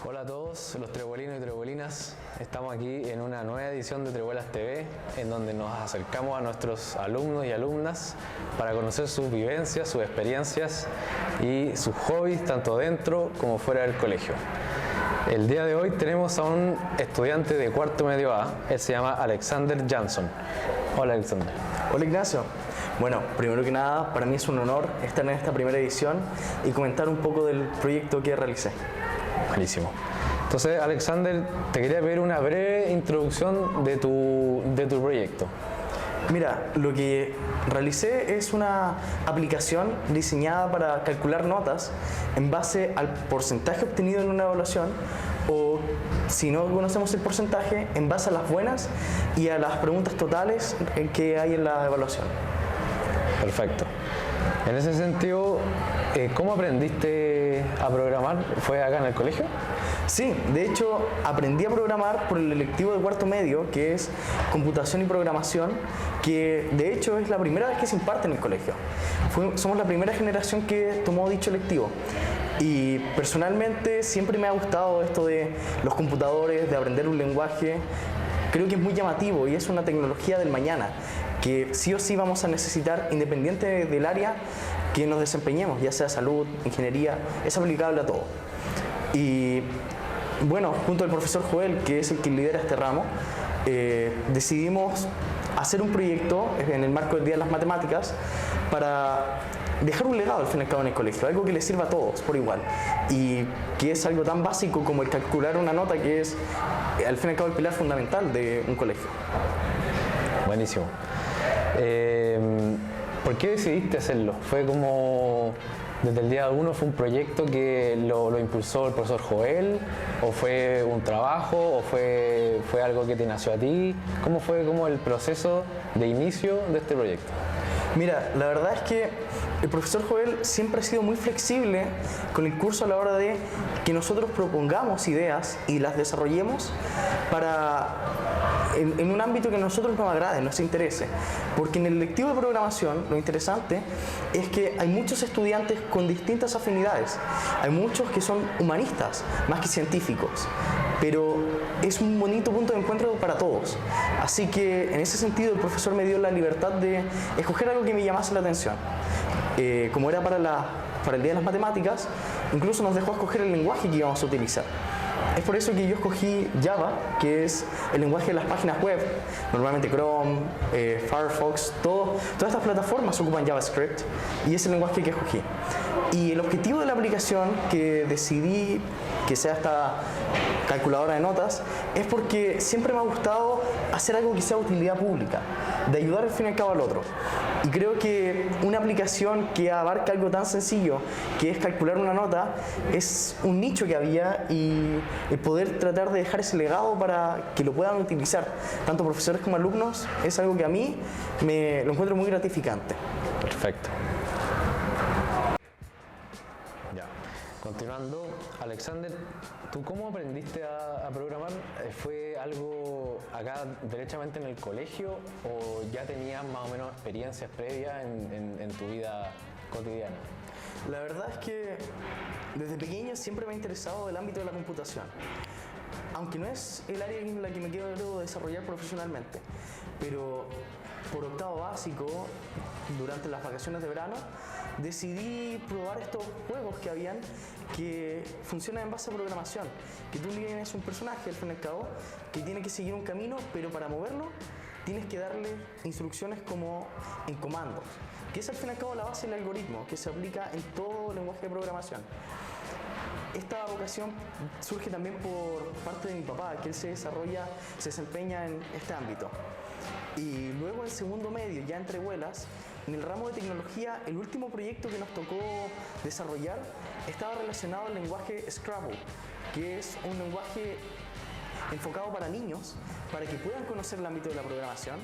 Hola a todos los trebolinos y trebolinas, estamos aquí en una nueva edición de Trebolas TV en donde nos acercamos a nuestros alumnos y alumnas para conocer sus vivencias, sus experiencias y sus hobbies tanto dentro como fuera del colegio. El día de hoy tenemos a un estudiante de cuarto medio A, él se llama Alexander Jansson. Hola Alexander. Hola Ignacio. Bueno, primero que nada, para mí es un honor estar en esta primera edición y comentar un poco del proyecto que realicé. Buenísimo. Entonces, Alexander, te quería pedir una breve introducción de tu proyecto. Mira, lo que realicé es una aplicación diseñada para calcular notas en base al porcentaje obtenido en una evaluación o, si no conocemos el porcentaje, en base a las buenas y a las preguntas totales que hay en la evaluación. Perfecto. En ese sentido, ¿cómo aprendiste a programar? ¿Fue acá en el colegio? Sí, de hecho aprendí a programar por el electivo de cuarto medio, que es computación y programación, que de hecho es la primera vez que se imparte en el colegio. Somos la primera generación que tomó dicho electivo. Y personalmente siempre me ha gustado esto de los computadores, de aprender un lenguaje. Creo que es muy llamativo y es una tecnología del mañana que sí o sí vamos a necesitar independiente del área que nos desempeñemos, ya sea salud, ingeniería, es aplicable a todo. Y bueno, junto al profesor Joel, que es el que lidera este ramo, decidimos hacer un proyecto en el marco del Día de las Matemáticas para dejar un legado al fin y al cabo en el colegio, algo que le sirva a todos por igual y que es algo tan básico como el calcular una nota, que es al fin y al cabo el pilar fundamental de un colegio. Buenísimo. ¿Por qué decidiste hacerlo? ¿Fue como desde el día 1 fue un proyecto que lo impulsó el profesor Joel? ¿O fue un trabajo? ¿O fue algo que te nació a ti? ¿Cómo fue como el proceso de inicio de este proyecto? Mira, la verdad es que el profesor Joel siempre ha sido muy flexible con el curso a la hora de que nosotros propongamos ideas y las desarrollemos en un ámbito que a nosotros nos agrade, nos interese. Porque en el lectivo de programación lo interesante es que hay muchos estudiantes con distintas afinidades. Hay muchos que son humanistas más que científicos, pero es un bonito punto de encuentro para todos. Así que en ese sentido el profesor me dio la libertad de escoger algo que me llamase la atención. Como era para el Día de las Matemáticas, incluso nos dejó escoger el lenguaje que íbamos a utilizar. Es por eso que yo escogí Java, que es el lenguaje de las páginas web. Normalmente Chrome, Firefox, todas estas plataformas ocupan JavaScript y es el lenguaje que escogí. Y el objetivo de la aplicación que decidí que sea esta calculadora de notas es porque siempre me ha gustado hacer algo que sea de utilidad pública, de ayudar al fin y al cabo al otro. Y creo que una aplicación que abarca algo tan sencillo que es calcular una nota es un nicho que había, y el poder tratar de dejar ese legado para que lo puedan utilizar tanto profesores como alumnos es algo que a mí lo encuentro muy gratificante. Perfecto. Ya. Continuando, Alexander, ¿tú cómo aprendiste a programar? ¿Fue algo acá derechamente en el colegio o ya tenías más o menos experiencias previas en tu vida cotidiana? La verdad es que desde pequeño siempre me ha interesado el ámbito de la computación, aunque no es el área en la que me quiero desarrollar profesionalmente, pero por octavo básico, durante las vacaciones de verano, decidí probar estos juegos que habían que funcionan en base a programación, que tú tienes un personaje al fin y al cabo que tiene que seguir un camino, pero para moverlo tienes que darle instrucciones como en comandos, que es al fin y al cabo la base del algoritmo que se aplica en todo lenguaje de programación. Esta vocación surge también por parte de mi papá, que él se desempeña en este ámbito. Y luego en segundo medio, ya entre vuelas, en el ramo de tecnología, el último proyecto que nos tocó desarrollar estaba relacionado al lenguaje Scrabble, que es un lenguaje enfocado para niños, para que puedan conocer el ámbito de la programación,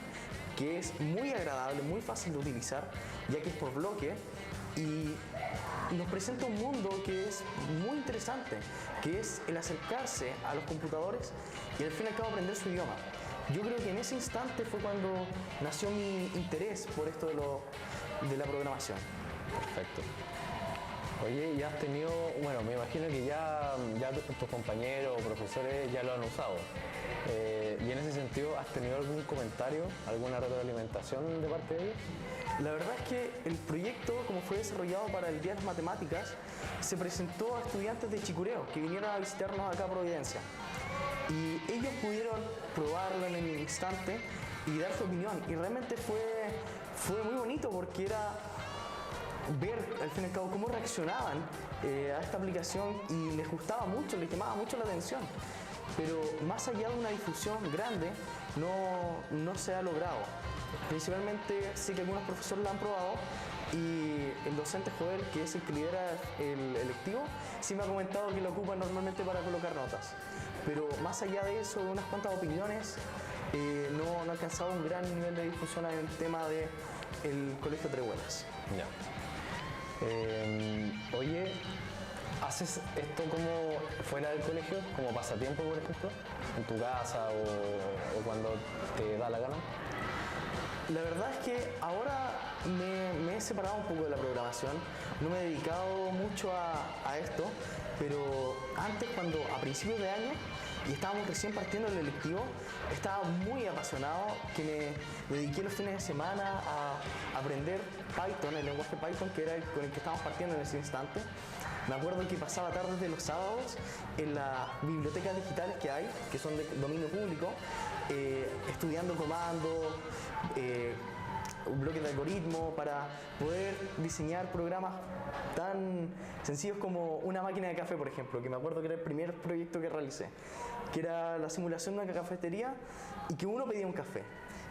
que es muy agradable, muy fácil de utilizar, ya que es por bloque, y nos presenta un mundo que es muy interesante, que es el acercarse a los computadores y al fin y al cabo aprender su idioma. Yo creo que en ese instante fue cuando nació mi interés por esto de la programación. Perfecto. Oye, ¿ya has tenido, bueno, me imagino que ya tus compañeros o profesores ya lo han usado? Y en ese sentido, ¿has tenido algún comentario, alguna retroalimentación de parte de ellos? La verdad es que el proyecto, como fue desarrollado para el Día de las Matemáticas, se presentó a estudiantes de Chicureo que vinieron a visitarnos acá a Providencia. Y ellos pudieron probarlo en el instante y dar su opinión. Y realmente fue muy bonito porque era ver al fin y al cabo cómo reaccionaban a esta aplicación y les gustaba mucho, les llamaba mucho la atención. Pero más allá de una difusión grande, no se ha logrado. Principalmente sé que algunos profesores la han probado y el docente Joel, que es el que lidera el electivo, sí me ha comentado que lo ocupan normalmente para colocar notas. Pero más allá de eso, de unas cuantas opiniones, no ha alcanzado un gran nivel de difusión en el tema del Colegio Trehuelas. Ya. Oye, ¿haces esto como fuera del colegio, como pasatiempo, por ejemplo? ¿En tu casa o cuando te da la gana? La verdad es que ahora me he separado un poco de la programación, no me he dedicado mucho a esto, pero antes, cuando a principios de año y estábamos recién partiendo el electivo, estaba muy apasionado, que me dediqué los fines de semana a aprender Python, el lenguaje Python, que era con el que estábamos partiendo en ese instante. Me acuerdo que pasaba tardes de los sábados en las bibliotecas digitales que hay, que son de dominio público, estudiando comandos, bloques de algoritmo para poder diseñar programas tan sencillos como una máquina de café, por ejemplo, que me acuerdo que era el primer proyecto que realicé, que era la simulación de una cafetería y que uno pedía un café.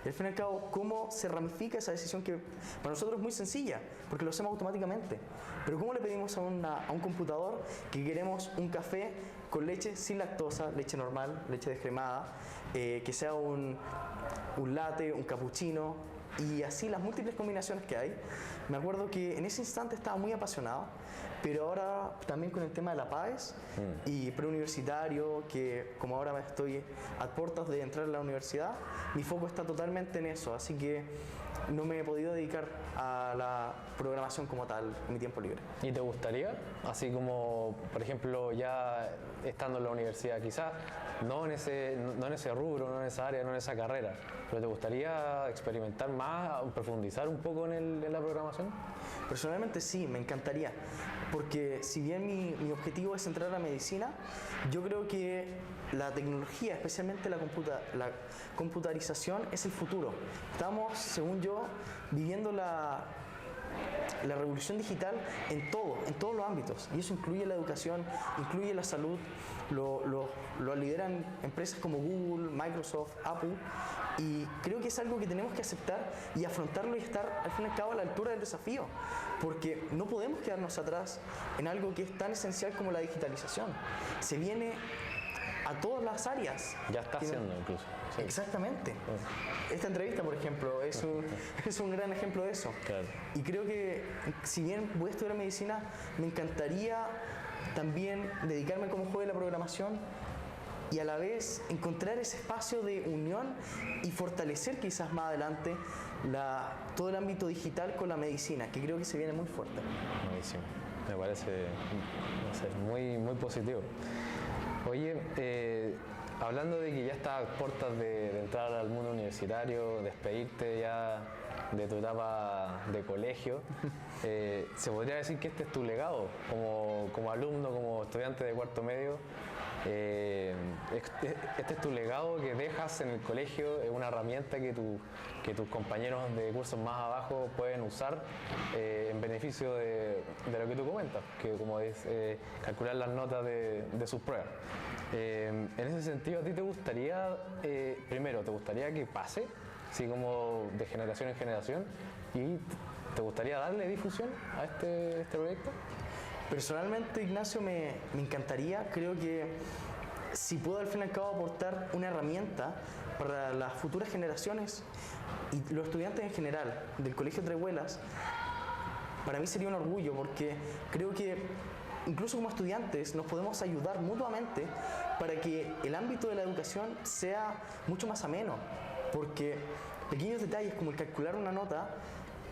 Y al fin y al cabo, cómo se ramifica esa decisión que para nosotros es muy sencilla, porque lo hacemos automáticamente. Pero cómo le pedimos a un computador que queremos un café con leche sin lactosa, leche normal, leche descremada, que sea un latte, un cappuccino, y así las múltiples combinaciones que hay. Me acuerdo que en ese instante estaba muy apasionado, pero ahora también con el tema de la PAES y preuniversitario, que como ahora estoy a puertas de entrar a la universidad, mi foco está totalmente en eso, así que no me he podido dedicar a la programación como tal en mi tiempo libre. ¿Y te gustaría? Así como, por ejemplo, ya estando en la universidad, quizás no en ese rubro, no en esa área, no en esa carrera, pero ¿te gustaría experimentar más, profundizar un poco en la programación? Personalmente sí, me encantaría, porque si bien mi objetivo es entrar a medicina, yo creo que la tecnología, especialmente la computarización, es el futuro. Estamos, según yo, viviendo la revolución digital en todos los ámbitos, y eso incluye la educación, incluye la salud, lo lideran empresas como Google, Microsoft, Apple, y creo que es algo que tenemos que aceptar y afrontarlo y estar al fin y al cabo a la altura del desafío, porque no podemos quedarnos atrás en algo que es tan esencial como la digitalización. Se viene a todas las áreas. Ya está haciendo incluso. Sí. Exactamente. Esta entrevista, por ejemplo, es un gran ejemplo de eso. Claro. Y creo que si bien voy a estudiar medicina, me encantaría también dedicarme como joven a la programación y a la vez encontrar ese espacio de unión y fortalecer quizás más adelante todo el ámbito digital con la medicina, que creo que se viene muy fuerte. Buenísimo. Me parece, no sé, muy, muy positivo. Oye, hablando de que ya estás a puertas de entrar al mundo universitario, despedirte ya de tu etapa de colegio, ¿se podría decir que este es tu legado como alumno, como estudiante de cuarto medio? Este es tu legado que dejas en el colegio, es una herramienta que tus compañeros de cursos más abajo pueden usar en beneficio de lo que tú comentas, que como es calcular las notas de sus pruebas. En ese sentido, ¿a ti te gustaría, primero, te gustaría que pase, así como de generación en generación, y te gustaría darle difusión a este proyecto? Personalmente, Ignacio, me encantaría. Creo que si puedo al fin y al cabo aportar una herramienta para las futuras generaciones y los estudiantes en general del Colegio Trehuelas, para mí sería un orgullo, porque creo que incluso como estudiantes nos podemos ayudar mutuamente para que el ámbito de la educación sea mucho más ameno, porque pequeños detalles como el calcular una nota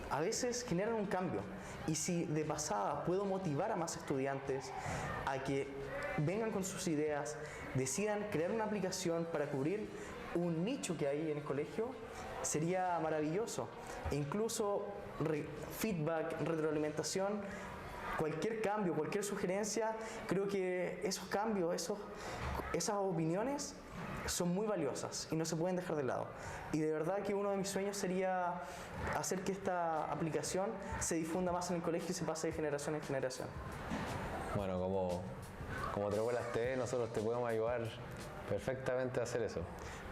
a veces generan un cambio. Y si de pasada puedo motivar a más estudiantes a que vengan con sus ideas, decidan crear una aplicación para cubrir un nicho que hay en el colegio, sería maravilloso. E incluso feedback, retroalimentación, cualquier cambio, cualquier sugerencia, creo que esos cambios, esas opiniones son muy valiosas y no se pueden dejar de lado. Y de verdad que uno de mis sueños sería hacer que esta aplicación se difunda más en el colegio y se pase de generación en generación. Bueno, como Trevuelas TV, nosotros te podemos ayudar perfectamente a hacer eso.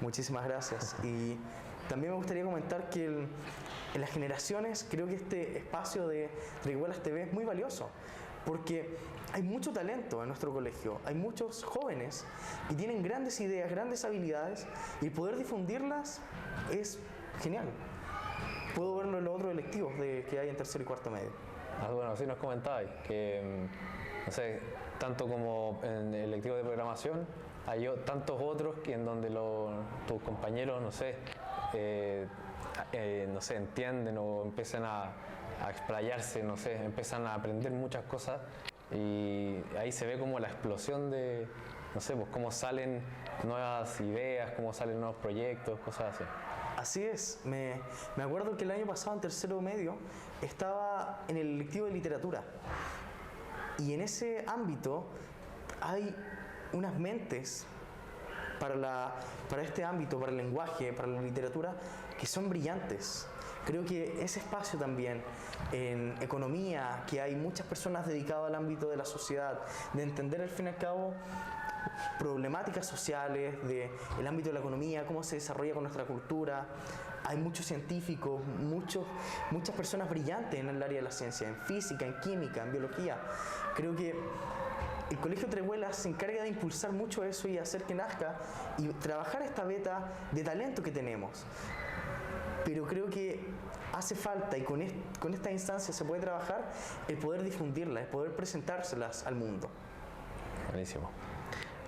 Muchísimas gracias. Y también me gustaría comentar que en las generaciones creo que este espacio de Trevuelas TV es muy valioso, porque hay mucho talento en nuestro colegio, hay muchos jóvenes y tienen grandes ideas, grandes habilidades, y poder difundirlas es genial. Puedo verlo en los otros electivos que hay en tercero y cuarto medio. Bueno, sí nos comentabais que, no sé, tanto como en el electivo de programación, hay tantos otros que en donde tus compañeros, no sé, entienden o empiezan a explayarse, no sé, empiezan a aprender muchas cosas, y ahí se ve como la explosión de, no sé, pues cómo salen nuevas ideas, cómo salen nuevos proyectos, cosas así. Así es, me acuerdo que el año pasado en tercero medio estaba en el electivo de literatura, y en ese ámbito hay unas mentes para este ámbito, para el lenguaje, para la literatura, que son brillantes. Creo que ese espacio también, en economía, que hay muchas personas dedicadas al ámbito de la sociedad, de entender al fin y al cabo problemáticas sociales, del ámbito de la economía, cómo se desarrolla con nuestra cultura. Hay muchos científicos, muchas personas brillantes en el área de la ciencia, en física, en química, en biología. Creo que el Colegio Trevuelas se encarga de impulsar mucho eso y hacer que nazca y trabajar esta beta de talento que tenemos. Pero creo que hace falta, y con esta instancia se puede trabajar, el poder difundirlas, el poder presentárselas al mundo. Buenísimo.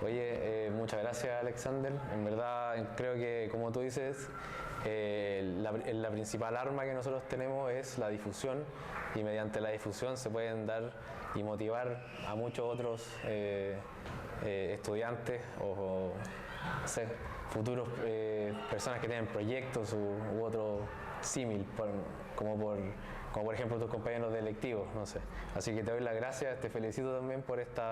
Oye, muchas gracias, Alexander. En verdad creo que, como tú dices, la principal arma que nosotros tenemos es la difusión, y mediante la difusión se pueden dar y motivar a muchos otros estudiantes o no sé, futuros personas que tienen proyectos u otro símil, como por ejemplo tus compañeros de electivos, no sé. Así que te doy las gracias, te felicito también por este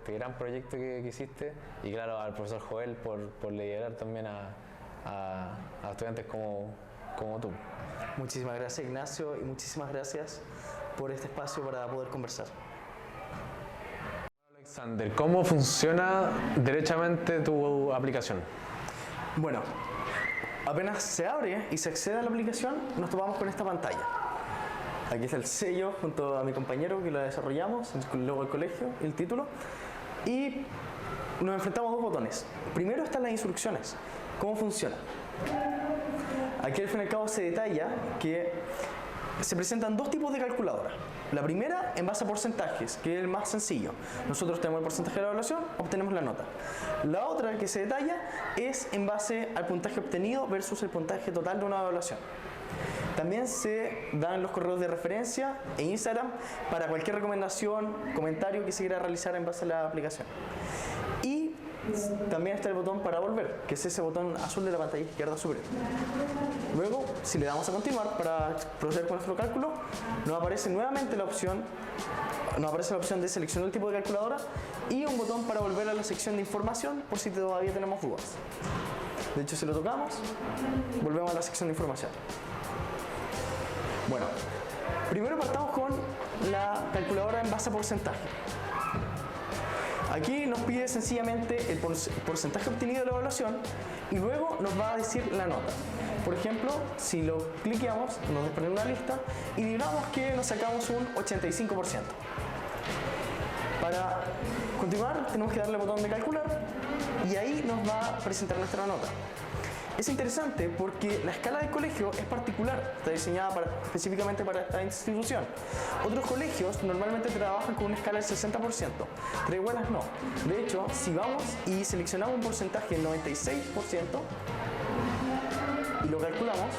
gran proyecto que hiciste, y claro, al profesor Joel por liderar también a estudiantes como tú. Muchísimas gracias, Ignacio, y muchísimas gracias por este espacio para poder conversar. Alexander, ¿cómo funciona derechamente tu aplicación? Bueno, apenas se abre y se accede a la aplicación, nos topamos con esta pantalla. Aquí está el sello junto a mi compañero que lo desarrollamos, el logo del colegio, el título, y nos enfrentamos a dos botones. Primero están las instrucciones, cómo funciona. Aquí al fin y al cabo se detalla que se presentan dos tipos de calculadora. La primera en base a porcentajes, que es el más sencillo. Nosotros tenemos el porcentaje de la evaluación, obtenemos la nota. La otra que se detalla es en base al puntaje obtenido versus el puntaje total de una evaluación. También se dan los correos de referencia e Instagram para cualquier recomendación, comentario que se quiera realizar en base a la aplicación. Y también está el botón para volver, que es ese botón azul de la pantalla izquierda superior. Luego, si le damos a continuar para proceder con nuestro cálculo, nos aparece nuevamente la opción de seleccionar el tipo de calculadora y un botón para volver a la sección de información por si todavía tenemos dudas. De hecho, si lo tocamos, volvemos a la sección de información. Bueno, primero partamos con la calculadora en base a porcentaje. Aquí nos pide sencillamente el porcentaje obtenido de la evaluación y luego nos va a decir la nota. Por ejemplo, si lo cliqueamos, nos desprende una lista y digamos que nos sacamos un 85%. Para continuar, tenemos que darle al botón de calcular y ahí nos va a presentar nuestra nota. Es interesante porque la escala del colegio es particular, está diseñada específicamente para esta institución. Otros colegios normalmente trabajan con una escala del 60%, Trevuelas no. De hecho, si vamos y seleccionamos un porcentaje del 96% y lo calculamos,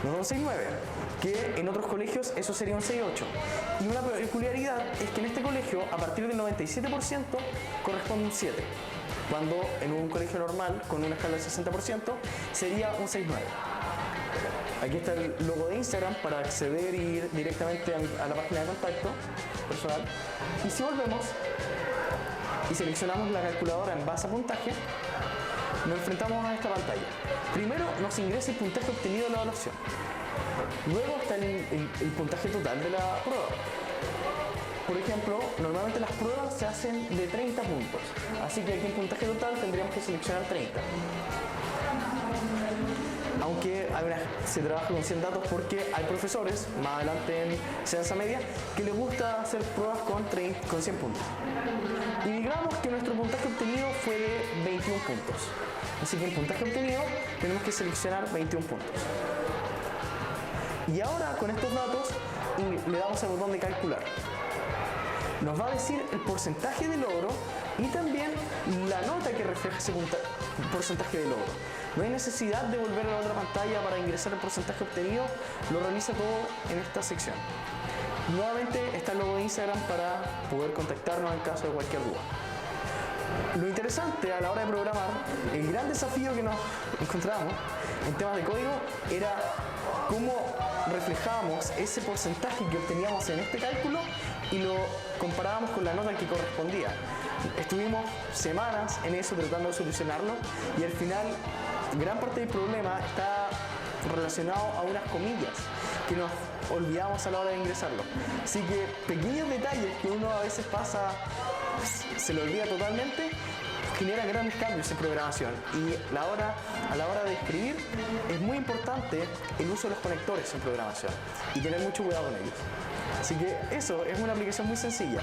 nos da un 6,9, que en otros colegios eso sería un 6,8. Y una peculiaridad es que en este colegio, a partir del 97%, corresponde un 7, cuando en un colegio normal, con una escala del 60%, sería un 6,9. Aquí está el logo de Instagram para acceder y ir directamente a la página de contacto personal. Y si volvemos y seleccionamos la calculadora en base a puntaje, nos enfrentamos a esta pantalla. Primero nos ingresa el puntaje obtenido de la evaluación. Luego está el puntaje total de la prueba. Por ejemplo, normalmente las pruebas se hacen de 30 puntos. Así que aquí en puntaje total tendríamos que seleccionar 30. Aunque se trabaja con 100 datos porque hay profesores, más adelante en enseñanza media, que les gusta hacer pruebas con 100 puntos. Y digamos que nuestro puntaje obtenido fue de 21 puntos. Así que en puntaje obtenido tenemos que seleccionar 21 puntos. Y ahora con estos datos le damos al botón de calcular. Nos va a decir el porcentaje de logro y también la nota que refleja ese porcentaje de logro. No hay necesidad de volver a la otra pantalla para ingresar el porcentaje obtenido, lo realiza todo en esta sección. Nuevamente está el logo de Instagram para poder contactarnos en caso de cualquier duda. Lo interesante a la hora de programar, el gran desafío que nos encontramos en temas de código era cómo reflejábamos ese porcentaje que obteníamos en este cálculo y lo comparábamos con la nota que correspondía. Estuvimos semanas en eso tratando de solucionarlo y al final gran parte del problema está relacionado a unas comillas que nos olvidamos a la hora de ingresarlo. Así que pequeños detalles que uno a veces pasa, se lo olvida totalmente, generan grandes cambios en programación. Y a la hora de escribir es muy importante el uso de los conectores en programación y tener mucho cuidado con ellos. Así que eso es una aplicación muy sencilla.